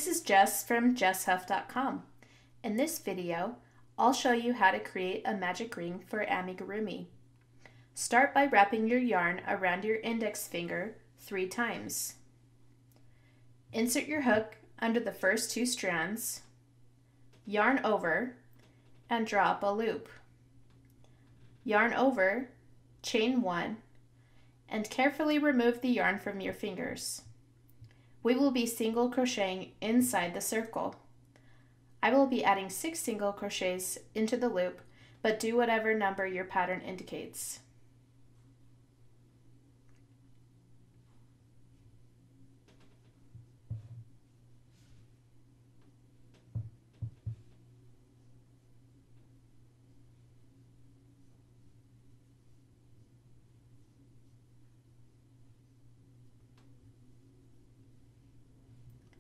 This is Jess from JessHuff.com. In this video, I'll show you how to create a magic ring for amigurumi. Start by wrapping your yarn around your index finger 3 times. Insert your hook under the first 2 strands, yarn over, and draw up a loop. Yarn over, chain 1, and carefully remove the yarn from your fingers. We will be single crocheting inside the circle. I will be adding 6 single crochets into the loop, but do whatever number your pattern indicates.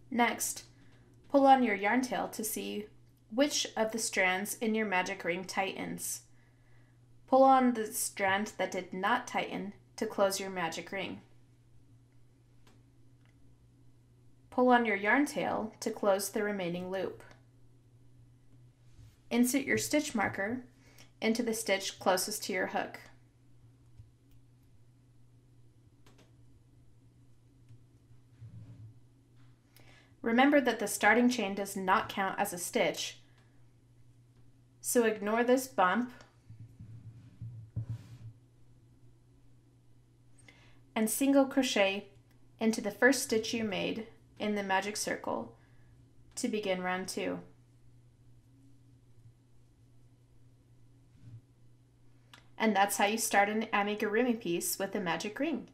Next, pull on your yarn tail to see which of the strands in your magic ring tightens. Pull on the strand that did not tighten to close your magic ring. Pull on your yarn tail to close the remaining loop. Insert your stitch marker into the stitch closest to your hook. Remember that the starting chain does not count as a stitch, so ignore this bump and single crochet into the first stitch you made in the magic circle to begin round 2. And that's how you start an amigurumi piece with a magic ring.